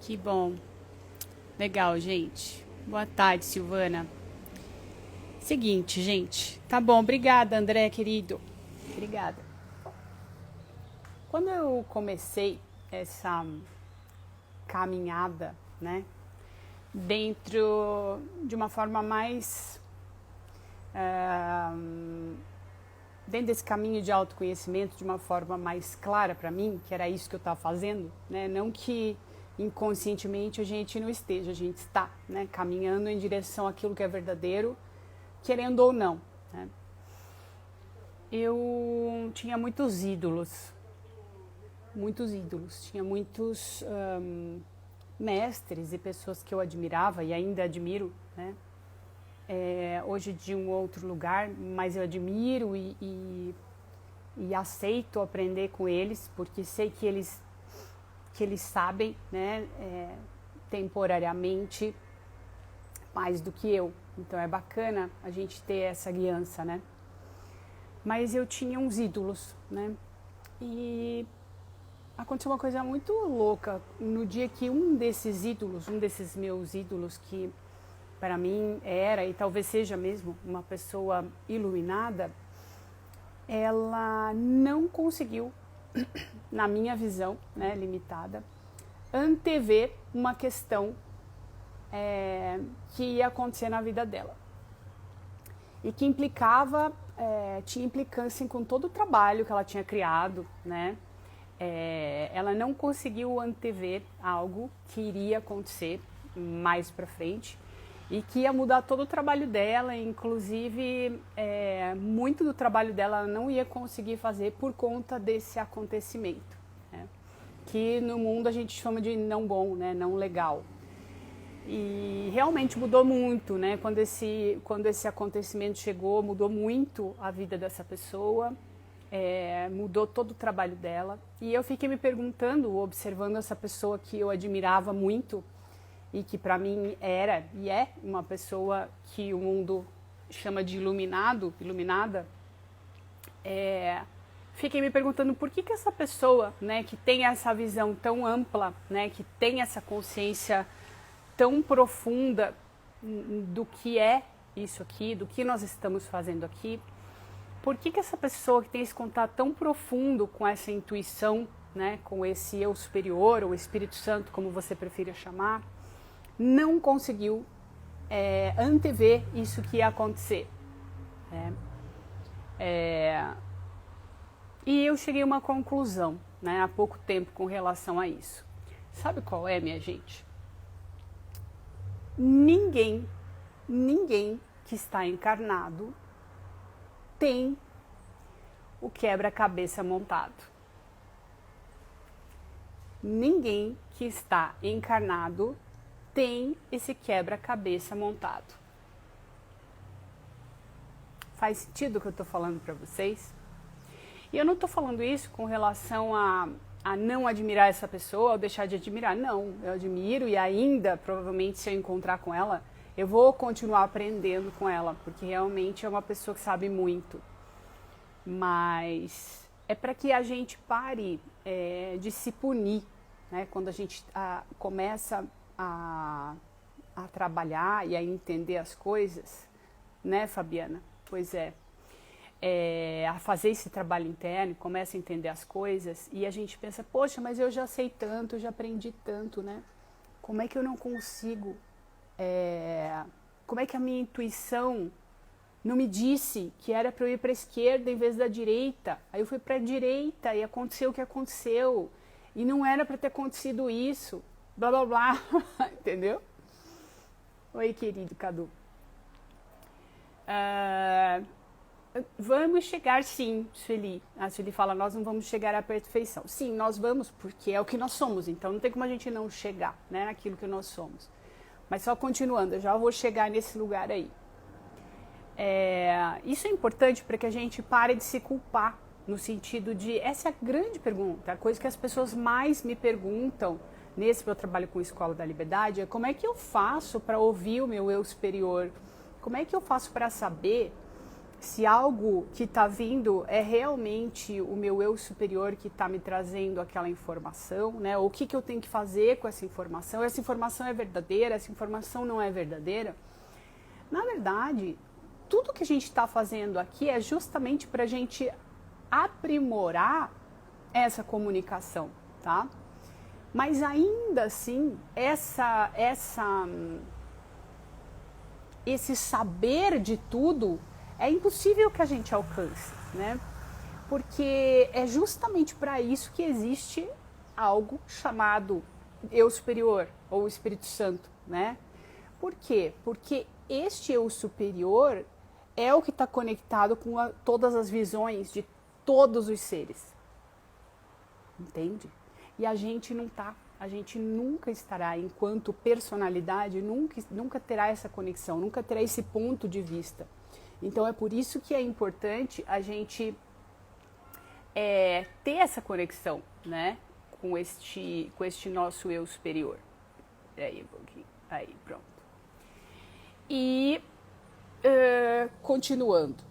Que bom. Legal, gente. Boa tarde, Silvana. Seguinte, gente. Tá bom, obrigada, André, querido. Obrigada. Quando eu comecei essa caminhada, né, dentro de uma forma mais. ah, dentro desse caminho de autoconhecimento, de uma forma mais clara para mim, que era isso que eu estava fazendo, né, não que inconscientemente a gente não esteja, a gente está, né, caminhando em direção àquilo que é verdadeiro, querendo ou não, né. Eu tinha muitos ídolos, tinha muitos mestres e pessoas que eu admirava e ainda admiro, né, hoje de um outro lugar, mas eu admiro e aceito aprender com eles, porque sei que eles sabem, né, temporariamente mais do que eu. Então é bacana a gente ter essa guiança, né? Mas eu tinha uns ídolos, né? E aconteceu uma coisa muito louca no dia que um desses meus ídolos, que para mim era e talvez seja mesmo uma pessoa iluminada, ela não conseguiu, na minha visão, né, limitada, antever uma questão que ia acontecer na vida dela e que tinha implicância com todo o trabalho que ela tinha criado, né? Ela não conseguiu antever algo que iria acontecer mais para frente e que ia mudar todo o trabalho dela, inclusive muito do trabalho dela ela não ia conseguir fazer por conta desse acontecimento, né? Que no mundo a gente chama de não bom, né? Não legal. E realmente mudou muito, né? Quando esse acontecimento chegou, mudou muito a vida dessa pessoa, mudou todo o trabalho dela. E eu fiquei me perguntando, observando essa pessoa que eu admirava muito e que para mim era e é uma pessoa que o mundo chama de iluminada, fiquei me perguntando por que essa pessoa, né, que tem essa visão tão ampla, né, que tem essa consciência tão profunda do que é isso aqui, do que nós estamos fazendo aqui, por que essa pessoa que tem esse contato tão profundo com essa intuição, né, com esse eu superior, ou Espírito Santo, como você prefira chamar, não conseguiu antever isso que ia acontecer, né? E eu cheguei a uma conclusão, né, há pouco tempo com relação a isso. Sabe qual é, minha gente? Ninguém que está encarnado tem o quebra-cabeça montado. Ninguém que está encarnado tem esse quebra-cabeça montado. Faz sentido o que eu estou falando para vocês? E eu não estou falando isso com relação a não admirar essa pessoa ou deixar de admirar. Não, eu admiro e ainda, provavelmente, se eu encontrar com ela, eu vou continuar aprendendo com ela, porque realmente é uma pessoa que sabe muito. Mas é para que a gente pare de se punir, né? Quando a gente começa a trabalhar e a entender as coisas, né, Fabiana? Pois a fazer esse trabalho interno, começa a entender as coisas e a gente pensa, poxa, mas eu já sei tanto, eu já aprendi tanto, né? Como é que eu não consigo, como é que a minha intuição não me disse que era para eu ir para a esquerda em vez da direita? Aí eu fui para a direita e aconteceu o que aconteceu e não era para ter acontecido isso, blá blá blá, entendeu? Oi, querido Cadu. Vamos chegar sim, Sueli. A Sueli fala, nós não vamos chegar à perfeição. Sim, nós vamos, porque é o que nós somos, então não tem como a gente não chegar, né, naquilo que nós somos. Mas só continuando, eu já vou chegar nesse lugar aí. Isso é importante para que a gente pare de se culpar, no sentido de, essa é a grande pergunta, a coisa que as pessoas mais me perguntam nesse meu trabalho com a Escola da Liberdade é como é que eu faço para ouvir o meu eu superior? Como é que eu faço para saber se algo que está vindo é realmente o meu eu superior que está me trazendo aquela informação, né? O que eu tenho que fazer com essa informação é verdadeira, essa informação não é verdadeira. Na verdade, tudo que a gente está fazendo aqui é justamente para a gente aprimorar essa comunicação, tá? Mas ainda assim, esse saber de tudo é impossível que a gente alcance, né? Porque é justamente para isso que existe algo chamado eu superior ou Espírito Santo, né? Por quê? Porque este eu superior é o que está conectado com todas as visões de todos os seres, entende? E a gente não tá, a gente nunca estará, enquanto personalidade, nunca terá essa conexão, nunca terá esse ponto de vista. Então é por isso que é importante a gente ter essa conexão, né, com este nosso eu superior. Aí, um pouquinho. Aí, pronto. E continuando.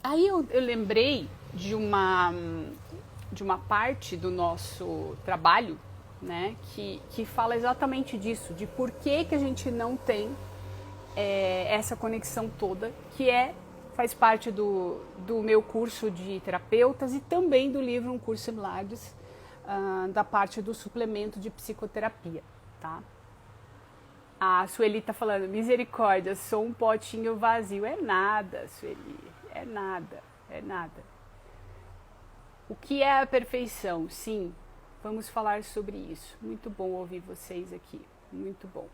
Aí eu lembrei de uma parte do nosso trabalho, né, que fala exatamente disso, de por que a gente não tem essa conexão toda, que faz parte do meu curso de terapeutas e também do livro Um Curso em Milagres, da parte do suplemento de psicoterapia, tá? A Sueli tá falando, misericórdia, sou um potinho vazio. É nada, Sueli, é nada, é nada. O que é a perfeição? Sim, vamos falar sobre isso. Muito bom ouvir vocês aqui, muito bom.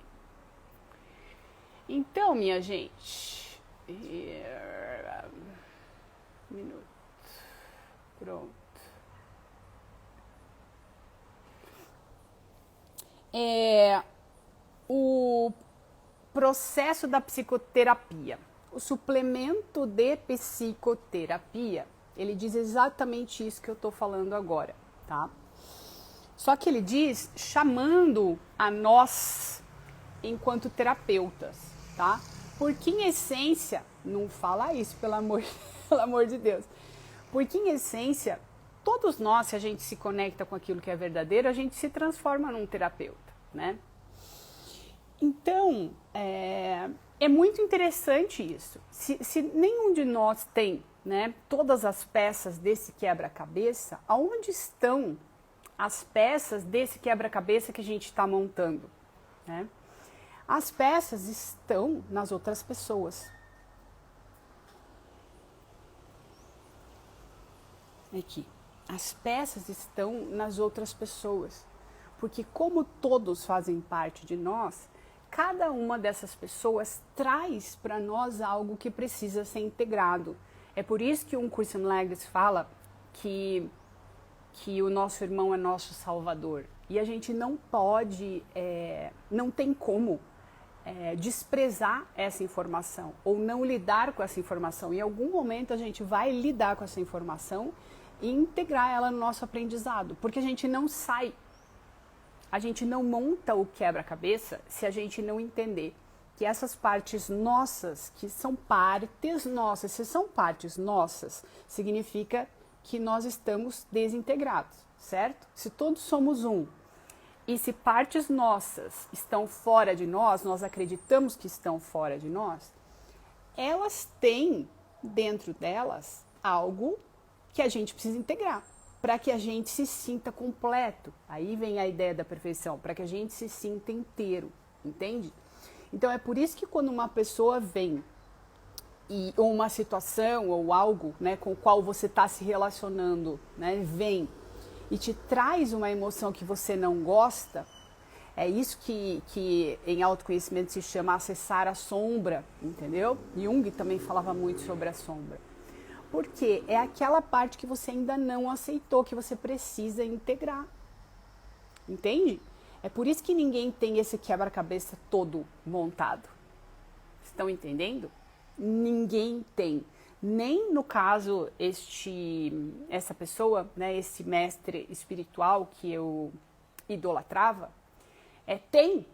Então, minha gente, minuto, pronto. O processo da psicoterapia. O suplemento de psicoterapia, ele diz exatamente isso que eu estou falando agora, tá? Só que ele diz chamando a nós enquanto terapeutas, tá? Porque em essência, não fala isso, pelo amor de Deus, porque em essência, todos nós, se a gente se conecta com aquilo que é verdadeiro, a gente se transforma num terapeuta, né? Então, é muito interessante isso. Se nenhum de nós tem, né, todas as peças desse quebra-cabeça, aonde estão as peças desse quebra-cabeça que a gente está montando, né? As peças estão nas outras pessoas. Aqui. As peças estão nas outras pessoas. Porque como todos fazem parte de nós, cada uma dessas pessoas traz para nós algo que precisa ser integrado. É por isso que Um Curso em Milagres fala que o nosso irmão é nosso salvador. E a gente não pode, não tem como desprezar essa informação ou não lidar com essa informação. Em algum momento a gente vai lidar com essa informação e integrar ela no nosso aprendizado, porque a gente não sai, a gente não monta o quebra-cabeça se a gente não entender que essas partes nossas, que são partes nossas, se são partes nossas, significa que nós estamos desintegrados, certo? Se todos somos um, e se partes nossas estão fora de nós, nós acreditamos que estão fora de nós, elas têm dentro delas algo que a gente precisa integrar, para que a gente se sinta completo. Aí vem a ideia da perfeição, para que a gente se sinta inteiro, entende? Então é por isso que quando uma pessoa vem, ou uma situação, ou algo, né, com o qual você está se relacionando, né, vem e te traz uma emoção que você não gosta, é isso que em autoconhecimento se chama acessar a sombra, entendeu? Jung também falava muito sobre a sombra. Porque é aquela parte que você ainda não aceitou, que você precisa integrar. Entende? É por isso que ninguém tem esse quebra-cabeça todo montado. Estão entendendo? Ninguém tem. Nem no caso essa pessoa, né, esse mestre espiritual que eu idolatrava, tem,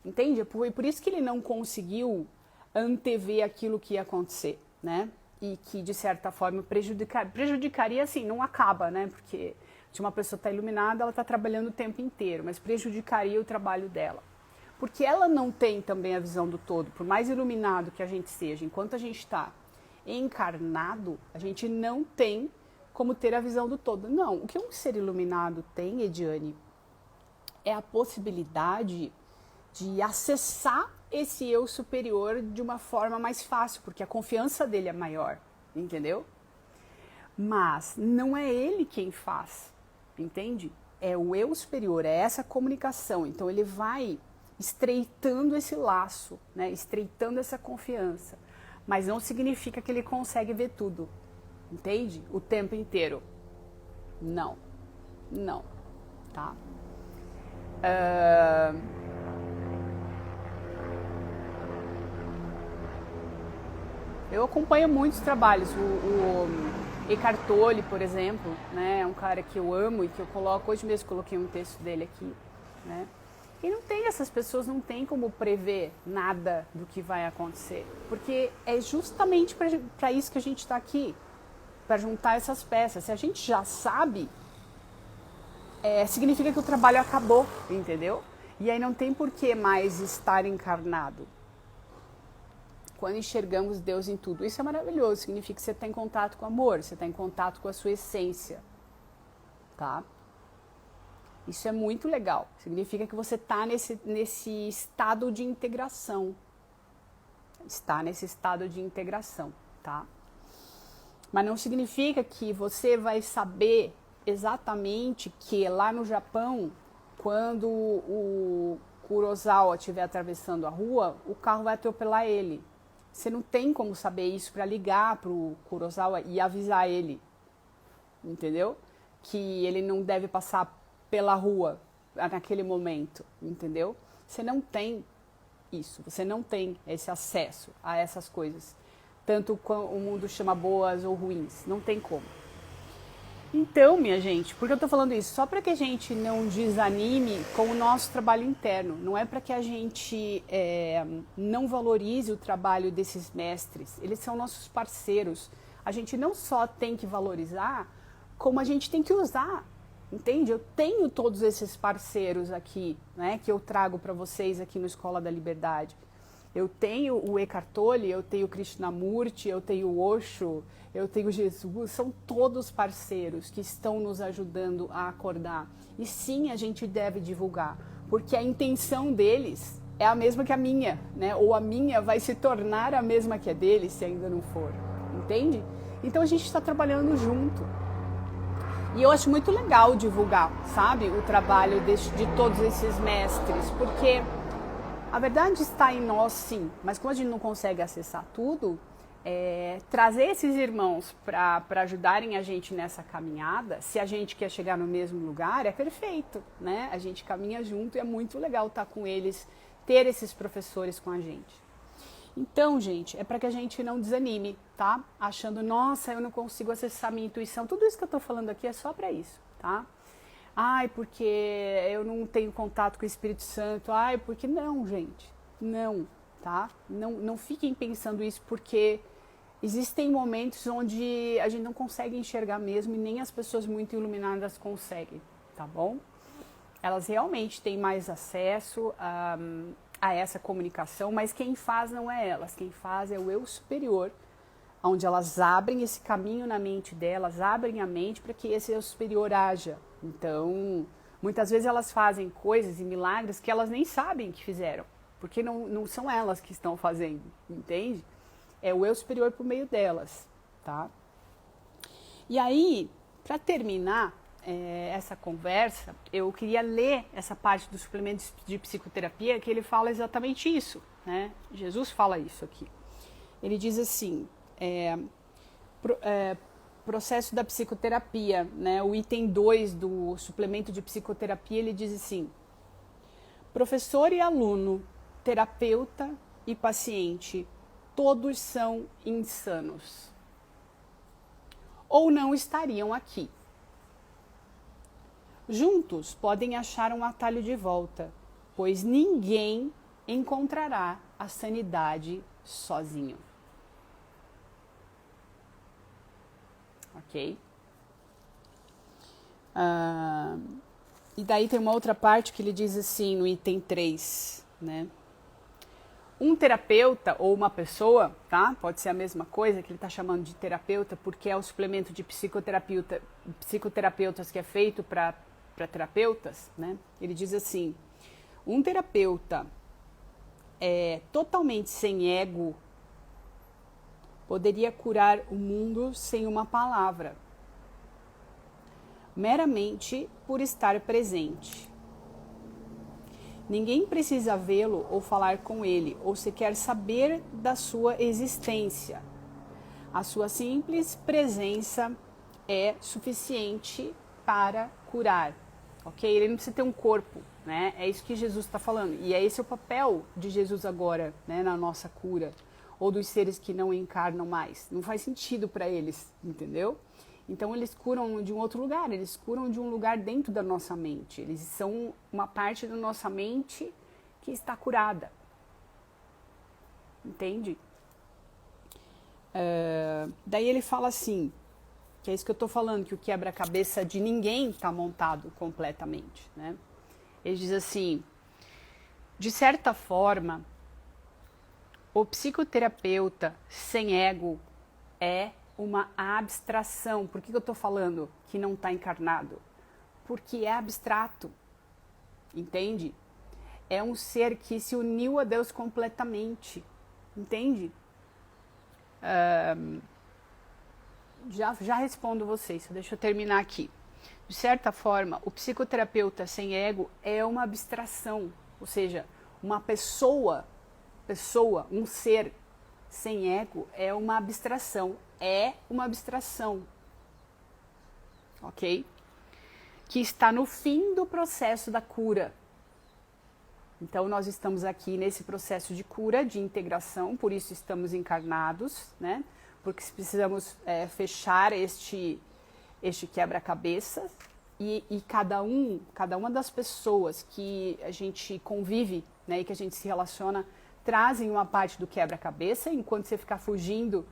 entende? Por isso que ele não conseguiu antever aquilo que ia acontecer, né? e que, de certa forma, prejudicaria, assim, não acaba, né? Porque se uma pessoa está iluminada, ela está trabalhando o tempo inteiro, mas prejudicaria o trabalho dela. Porque ela não tem também a visão do todo, por mais iluminado que a gente seja, enquanto a gente está encarnado, a gente não tem como ter a visão do todo. Não, o que um ser iluminado tem, Ediane, é a possibilidade de acessar esse eu superior de uma forma mais fácil, porque a confiança dele é maior, entendeu? Mas não é ele quem faz, entende? É o eu superior, é essa comunicação. Então ele vai estreitando esse laço, né? Estreitando essa confiança. Mas não significa que ele consegue ver tudo, entende? O tempo inteiro. Não, não, tá? Eu acompanho muitos trabalhos. O Eckhart Tolle, por exemplo, né, é um cara que eu amo e que eu coloco, hoje mesmo coloquei um texto dele aqui, né? E não tem, essas pessoas não têm como prever nada do que vai acontecer, porque é justamente para isso que a gente está aqui, para juntar essas peças. Se a gente já sabe, significa que o trabalho acabou, entendeu? E aí não tem por que mais estar encarnado. Quando enxergamos Deus em tudo, isso é maravilhoso, significa que você está em contato com o amor, você está em contato com a sua essência, tá? Isso é muito legal, significa que você está nesse estado de integração, tá? Mas não significa que você vai saber exatamente que lá no Japão, quando o Kurosawa estiver atravessando a rua, o carro vai atropelar ele. Você não tem como saber isso para ligar para o Kurosawa e avisar ele, entendeu? Que ele não deve passar pela rua naquele momento, entendeu? Você não tem isso, você não tem esse acesso a essas coisas. Tanto o mundo chama boas ou ruins, não tem como. Então, minha gente, por que eu tô falando isso? Só para que a gente não desanime com o nosso trabalho interno. Não é para que a gente não valorize o trabalho desses mestres. Eles são nossos parceiros. A gente não só tem que valorizar, como a gente tem que usar. Entende? Eu tenho todos esses parceiros aqui, né, que eu trago para vocês aqui no Escola da Liberdade. Eu tenho o Eckhart Tolle, eu tenho o Krishnamurti, eu tenho o Osho, eu tenho Jesus, são todos parceiros que estão nos ajudando a acordar. E sim, a gente deve divulgar, porque a intenção deles é a mesma que a minha, né? Ou a minha vai se tornar a mesma que a deles, se ainda não for, entende? Então a gente está trabalhando junto. E eu acho muito legal divulgar, sabe, o trabalho de todos esses mestres, porque a verdade está em nós, sim, mas como a gente não consegue acessar tudo, trazer esses irmãos para ajudarem a gente nessa caminhada, se a gente quer chegar no mesmo lugar, é perfeito, né? A gente caminha junto e é muito legal estar com eles, ter esses professores com a gente. Então, gente, é para que a gente não desanime, tá? Achando, nossa, eu não consigo acessar minha intuição. Tudo isso que eu tô falando aqui é só para isso, tá? Ai, porque eu não tenho contato com o Espírito Santo. Ai, porque não, gente. Não, tá? Não fiquem pensando isso, porque existem momentos onde a gente não consegue enxergar mesmo e nem as pessoas muito iluminadas conseguem, tá bom? Elas realmente têm mais acesso a essa comunicação, mas quem faz não é elas. Quem faz é o eu superior, onde elas abrem esse caminho na mente delas, abrem a mente para que esse eu superior haja. Então, muitas vezes elas fazem coisas e milagres que elas nem sabem que fizeram, porque não são elas que estão fazendo, entende? É o eu superior por meio delas, tá? E aí, para terminar essa conversa, eu queria ler essa parte do suplemento de psicoterapia, que ele fala exatamente isso, né? Jesus fala isso aqui. Ele diz assim, processo da psicoterapia, né? O item 2 do suplemento de psicoterapia, ele diz assim: professor e aluno, terapeuta e paciente, todos são insanos. Ou não estariam aqui. Juntos podem achar um atalho de volta, pois ninguém encontrará a sanidade sozinho. ok? E daí tem uma outra parte que ele diz assim no item 3, né? Um terapeuta ou uma pessoa, tá? Pode ser a mesma coisa, que ele está chamando de terapeuta, porque é o suplemento de psicoterapeutas que é feito para terapeutas, né? Ele diz assim, um terapeuta totalmente sem ego poderia curar o mundo sem uma palavra, meramente por estar presente. Ninguém precisa vê-lo ou falar com ele, ou sequer saber da sua existência. A sua simples presença é suficiente para curar, ok? Ele não precisa ter um corpo, né? É isso que Jesus está falando. E é esse o papel de Jesus agora, né, na nossa cura, ou dos seres que não encarnam mais. Não faz sentido para eles, entendeu? Então eles curam de um outro lugar, eles curam de um lugar dentro da nossa mente. Eles são uma parte da nossa mente que está curada. Entende? Daí ele fala assim, que é isso que eu estou falando, que o quebra-cabeça de ninguém está montado completamente, né? Ele diz assim, de certa forma, o psicoterapeuta sem ego é uma abstração. Por que eu estou falando que não está encarnado? Porque é abstrato, entende? É um ser que se uniu a Deus completamente, entende? Já respondo vocês, deixa eu terminar aqui. De certa forma, o psicoterapeuta sem ego é uma abstração, ou seja, uma pessoa, um ser sem ego é uma abstração. Ok? Que está no fim do processo da cura. Então, nós estamos aqui nesse processo de cura, de integração, por isso estamos encarnados, né? Porque precisamos fechar este quebra-cabeça e cada uma das pessoas que a gente convive, né, e que a gente se relaciona, trazem uma parte do quebra-cabeça, enquanto você ficar fugindo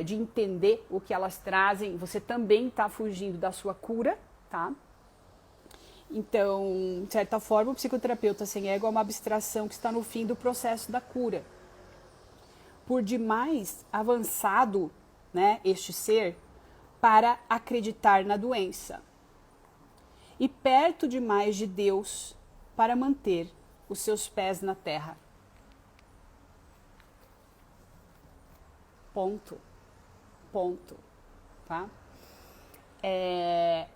de entender o que elas trazem, você também está fugindo da sua cura, tá? Então, de certa forma, o psicoterapeuta sem ego é uma abstração que está no fim do processo da cura. Por demais avançado, né, este ser, para acreditar na doença. E perto demais de Deus para manter os seus pés na terra. Ponto, tá?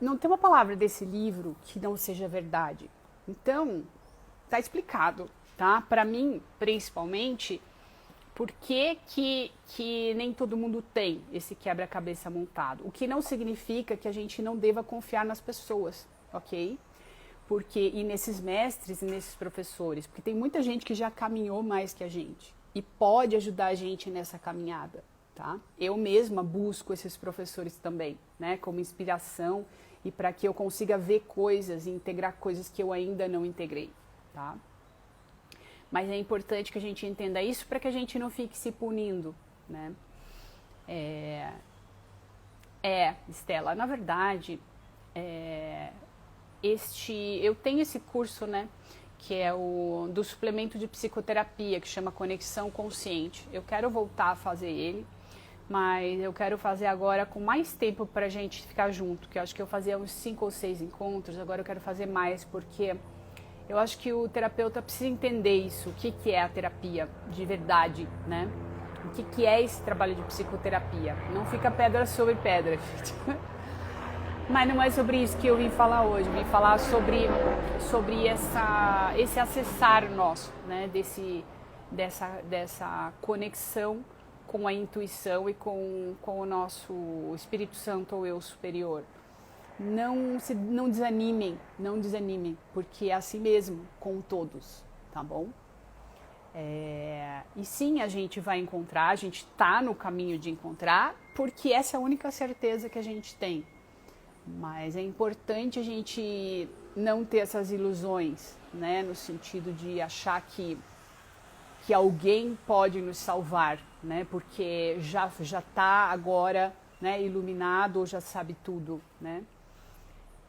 Não tem uma palavra desse livro que não seja verdade. Então, tá explicado, tá? Para mim, principalmente, por que nem todo mundo tem esse quebra-cabeça montado. O que não significa que a gente não deva confiar nas pessoas, ok? E nesses mestres e nesses professores, porque tem muita gente que já caminhou mais que a gente e pode ajudar a gente nessa caminhada, tá? Eu mesma busco esses professores também, né, como inspiração e para que eu consiga ver coisas e integrar coisas que eu ainda não integrei, tá? Mas é importante que a gente entenda isso para que a gente não fique se punindo, né? Estela, na verdade, eu tenho esse curso, né, que é o do suplemento de psicoterapia, que chama Conexão Consciente. Eu quero voltar a fazer ele, mas eu quero fazer agora com mais tempo para a gente ficar junto, que eu acho que eu fazia uns 5 ou 6 encontros, agora eu quero fazer mais, porque eu acho que o terapeuta precisa entender isso, o que é a terapia de verdade, né? O que é esse trabalho de psicoterapia. Não fica pedra sobre pedra, gente. Mas não é sobre isso que eu vim falar hoje. Eu vim falar sobre esse acessar nosso, né? Dessa conexão com a intuição e com o nosso Espírito Santo ou Eu Superior. Não desanimem, porque é assim mesmo com todos, tá bom? E sim, a gente vai encontrar, a gente está no caminho de encontrar, porque essa é a única certeza que a gente tem. Mas é importante a gente não ter essas ilusões, né? No sentido de achar que alguém pode nos salvar, né? Porque já está agora né, iluminado ou já sabe tudo, né?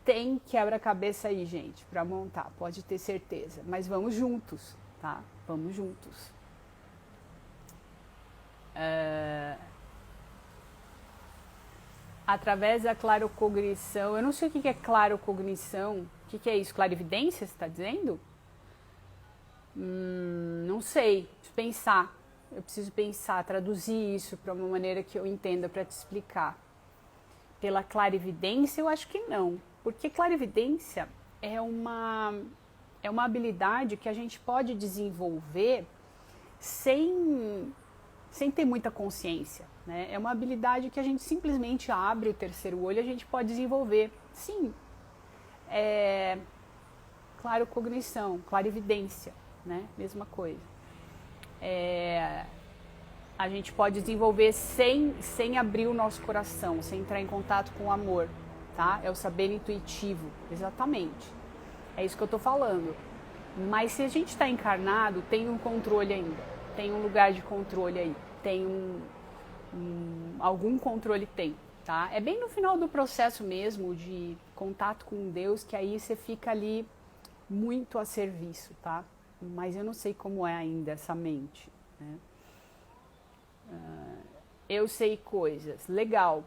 Tem quebra-cabeça aí, gente, para montar, pode ter certeza. Mas vamos juntos, tá? Vamos juntos. Através da clarocognição, eu não sei o que é clarocognição, o que é isso? Clarividência, você está dizendo? Não sei, preciso pensar. Eu preciso pensar, traduzir isso para uma maneira que eu entenda para te explicar. Pela clarividência, eu acho que não. Porque clarividência é uma habilidade que a gente pode desenvolver sem ter muita consciência, né? É uma habilidade que a gente simplesmente abre o terceiro olho e a gente pode desenvolver. Sim, clarocognição, clarividência, né? Mesma coisa. A gente pode desenvolver sem abrir o nosso coração, sem entrar em contato com o amor, tá? É o saber intuitivo, exatamente. É isso que eu tô falando. Mas se a gente está encarnado, tem um controle ainda, tem um lugar de controle aí, tem algum controle tem, tá? É bem no final do processo mesmo de contato com Deus que aí você fica ali muito a serviço, tá? Mas eu não sei como é ainda essa mente, né? Eu sei coisas, legal,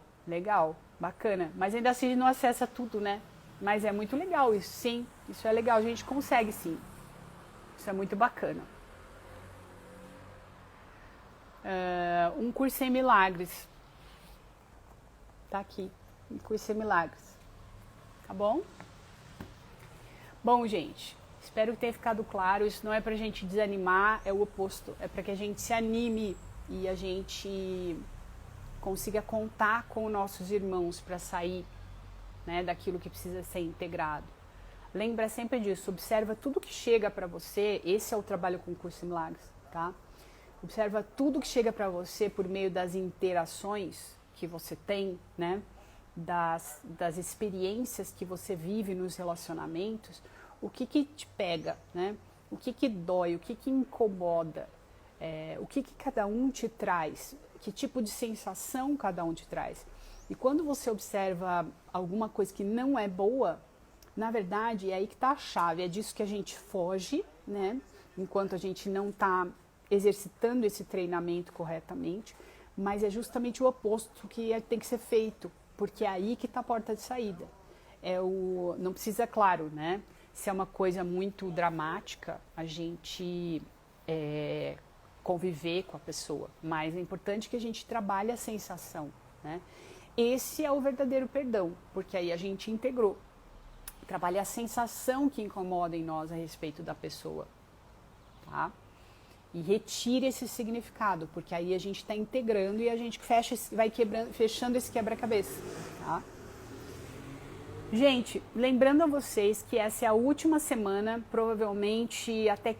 bacana, mas ainda assim não acessa tudo, né? Mas é muito legal isso, sim, isso é legal, a gente consegue sim, isso é muito bacana. Um curso em milagres, tá aqui, um curso em milagres, tá bom? Bom, gente, espero que tenha ficado claro, isso não é pra gente desanimar, é o oposto, é pra que a gente se anime e a gente consiga contar com nossos irmãos para sair, né, daquilo que precisa ser integrado. Lembra sempre disso, observa tudo que chega para você, esse é o trabalho com o Curso em Milagres, tá? Observa tudo que chega para você por meio das interações que você tem, né, das experiências que você vive nos relacionamentos, o que te pega, né, o que dói, o que incomoda, o que cada um te traz, que tipo de sensação cada um te traz. E quando você observa alguma coisa que não é boa, na verdade é aí que está a chave, é disso que a gente foge, né? Enquanto a gente não está exercitando esse treinamento corretamente, mas é justamente o oposto que tem que ser feito, porque é aí que está a porta de saída. Não precisa, claro, né? Se é uma coisa muito dramática, a gente conviver com a pessoa, mas é importante que a gente trabalhe a sensação, né? Esse é o verdadeiro perdão, porque aí a gente integrou, trabalha a sensação que incomoda em nós a respeito da pessoa, tá? E retire esse significado, porque aí a gente está integrando e a gente vai fechando esse quebra-cabeça, tá? Gente, lembrando a vocês que essa é a última semana, provavelmente até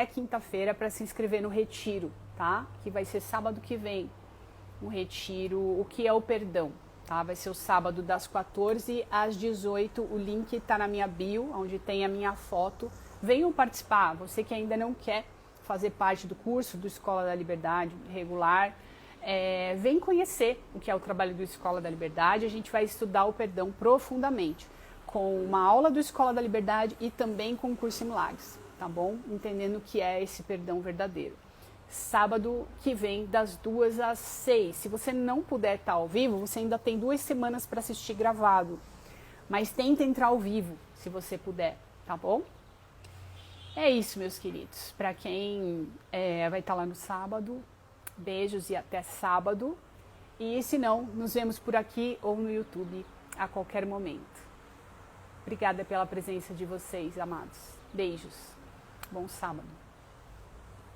quinta-feira, para se inscrever no retiro, tá? Que vai ser sábado que vem. Um retiro, o que é o perdão, tá? Vai ser o sábado das 14 às 18. O link está na minha bio, onde tem a minha foto. Venham participar, você que ainda não quer fazer parte do curso do Escola da Liberdade regular, vem conhecer o que é o trabalho do Escola da Liberdade. A gente vai estudar o perdão profundamente, com uma aula do Escola da Liberdade e também com o Curso em Milagres, tá bom? Entendendo o que é esse perdão verdadeiro. Sábado que vem, das 2 às 6. Se você não puder estar ao vivo, você ainda tem 2 semanas para assistir gravado. Mas tenta entrar ao vivo, se você puder, tá bom? É isso, meus queridos. Para quem vai estar lá no sábado, beijos e até sábado. E se não, nos vemos por aqui ou no YouTube a qualquer momento. Obrigada pela presença de vocês, amados. Beijos. Bom sábado.